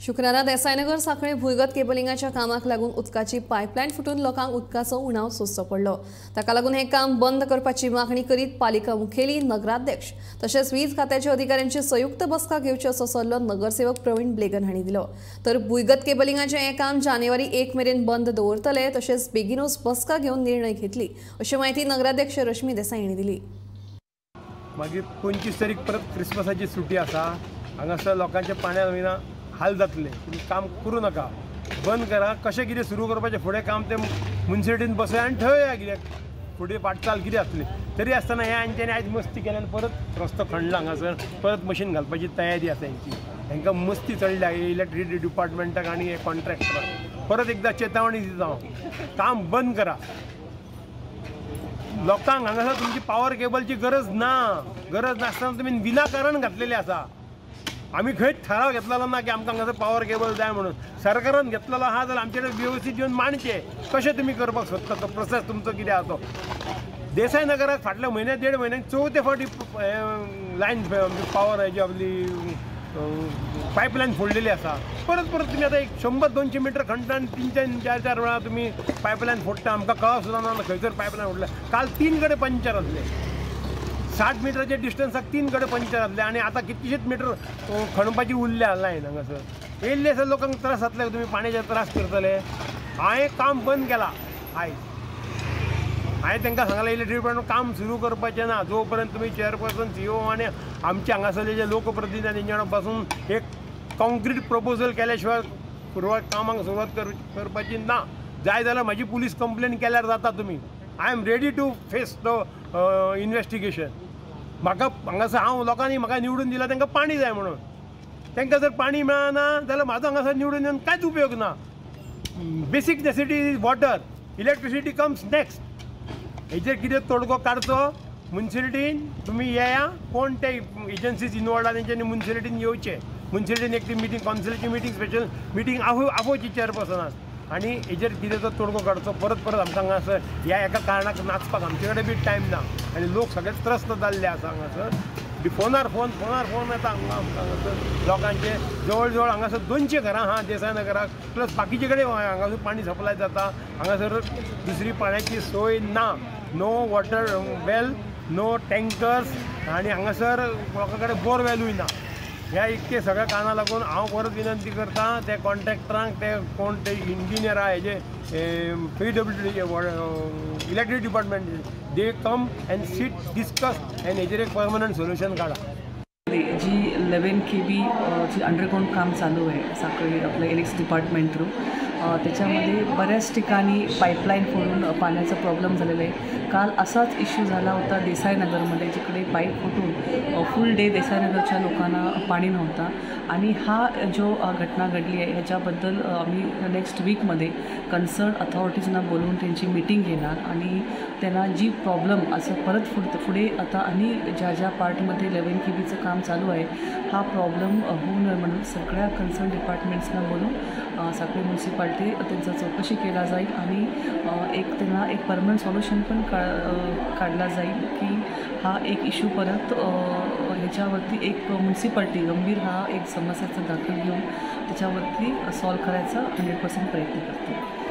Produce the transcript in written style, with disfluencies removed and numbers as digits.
शुक्रारा देसाईनगर सांखळी भुंयगत केबलिंगाच्या कामाक लागून उदकाची पायपलायन फुटून लोकांक उदकाचो उणाव सोंसचो पडलो। ताका लागून हे काम बंद करपाची मागणी करीत पालिका मुखेली, नगराध्यक्ष तशेंच वीज खात्याच्या अधिकाऱ्यांची संयुक्त बसका घेवची असो सल्लो नगरसेवक प्रवीण ब्लेगन हांणी दिलो। तर भुंयगत केबलिंगाचे हे काम जानेवारी 1 मेरेन बंद दवरतले तशेंच बेगीनूच बसका घेवन निर्णय घेतली अशी माहिती नगराध्यक्ष रश्मी देसाई हांणी दिली। मागीर 25 तारीख परत क्रिसमसाची सुटी आसा। हांगासर लोकांचे पाण्या विना हाल जातले। तुम्ही काम करू नका, बंद करा। कशें कितें सुरू करपाचें फुडें काम ते म्युनिसिपालिटीन बसया आनी ठरया कित्याक फुडें वाटचाल कितें आसली। तरी आसतना हे हांच्यांनी आयज मस्ती केल्या आनी परत रस्तो खणला। हांगासर परत मशीन घालपाची तयारी आसा हेंची। हांकां मस्ती चडल्या इलेक्ट्रिसिटी डिपार्टमेंटाक आनी हे कॉन्ट्रॅक्टराक। परत एकदां चेतावणी दिता हांव, काम बंद करा। लोकांक हांगासर तुमची पावर केबलची गरज नासतना तुमी विनाकारण घातलेली आसा। आम्ही खंयच ठराव घेतलेलो ना की आमकां हांगासर पावर केबल जाय म्हणून। सरकारान घेतलेलो आहा जाल्यार आमचे कडेन व्यवस्थीत येवन मांडचे कशें तुमी करपाक सोदता तो प्रोसेस तुमचो कितें आसा तो। देसाई नगराक फाटल्या म्हयन्या 1.5 म्हयन्याक 4 फावटी लायन पावर हेजी आपली पायपलायन फोडलेली आसा। परत तुमी आतां 100-200 मिटर खणटा आनी 3-4 वेळा तुमी पायपलायन फोडटा। आमकां कळा सुद्दां ना खंयसर पायपलायन फोडल्या। काल 3 कडेन पंक्चर आसले। 60 मिटरचे डिस्टन्साक 3 कडेन पंक्चर आसले आनी आतां कितलीशीच मिटर खणपाची उरल्या लायन हांगासर। येयल्ले आसा लोकांक त्रास जातले, तुमी पाण्याचे त्रास करतले। हांवें काम बंद केला आयज। हांवें तांकां सांगलें इलेक्ट्रिसिटी डिपार्टमेंट काम सुरू करपाचें ना जो पर्यंत तुमी चेअरपर्सन CEO आनी आमचे हांगासरले जे लोकप्रतिनिधी तेंचे वांगडा बसून एक कॉन्क्रीट प्रपोजल केल्या शिवाय कामाक सुरवात करपाची ना। जाय जाल्यार म्हाजी पुलीस कंप्लेन केल्यार जाता तुमी। I am ready to face the investigation. म्हाका हांगासर हांव लोकांनी म्हाका निवडून दिला तांकां पाणी जाय म्हणून। तांकां जर पाणी मेळना जाल्यार म्हाजो हांगासर निवडून येवन कांयच उपयोग ना। बेसीक necessity is water, electricity comes next. हेजेर कितें तोडगो काडचो म्युनिसिपालिटीन तुमी येया। कोण ते एजन्सीज इनवॉल्ड आहा तेंच्यांनी म्युनिसिपालिटीन येवचें। म्युनिसिपालिटीन एक ती मिटींग, कावन्सिलाची मिटींग, स्पेशल मिटींग आपोवची चेअरपर्सनाक आनी हेजेर कितें तो तोडगो काडचो। परत आमकां हांगासर ह्या एका कारणाक नाचपाक आमचे कडेन बी टायम ना आनी लोक सगळे त्रस्त जाल्ले आसा हांगासर। फोनार फोन येता हांगासर लोकांचे। जवळ जवळ हांगासर 200 घरां आहा देसाई नगराक, प्लस बाकीचे कडेन हांगासर पाणी सप्लाय जाता। हांगासर दुसरी पाण्याची सोय ना। नो वॉटर वेल, नो टँकर्स आनी हांगासर लोकां कडेन बोरवेलूय ना। ह्या इतके सगळ्या कारणां लागून हांव परत विनंती करता ते कॉन्ट्रॅक्टरांक, ते कोण ते इंजिनियर आहा हेजे PWD electricity department, they come and seat discuss and हेजेर एक परमनंट सोल्युशन काढा। जी 11 KB जी अंडरग्राउंड काम चालू आहे साखळी आपल्या इलेक्ट्रिसिटी डिपार्टमेंट थ्रू, त्याच्यामध्ये बऱ्याच ठिकाणी पाईपलाईन फोडून पाण्याचा प्रॉब्लेम झालेला आहे। काल असाच इश्यू झाला होता देसाईनगरमध्ये, जिकडे पाईप फुटून फुल डे देसाईनगरच्या लोकांना पाणी नव्हता। आणि हा जो घटना घडली आहे ह्याच्याबद्दल आम्ही नेक्स्ट वीकमध्ये कन्सर्न अथॉरिटीजना बोलवून त्यांची मीटिंग घेणार आणि त्यांना जी प्रॉब्लेम असं परत पुढे आता आणि ज्या पार्टमध्ये 11 KBचं काम चालू आहे हा प्रॉब्लेम होऊ नये म्हणून सगळ्या कन्सर्न डिपार्टमेंट्सना बोलून साखळी म्युन्सिपाल्टी त्यांचा चौकशी केला जाईल आणि त्यांना एक परमनंट सॉल्युशन पण काढला जाईल की हा एक इश्यू परत ह्याच्यावरती एक म्युन्सिपाल्टी गंभीर हा एक समस्याचा दाखल घेऊन त्याच्यावरती सॉल्व करायचा 100% प्रयत्न करते।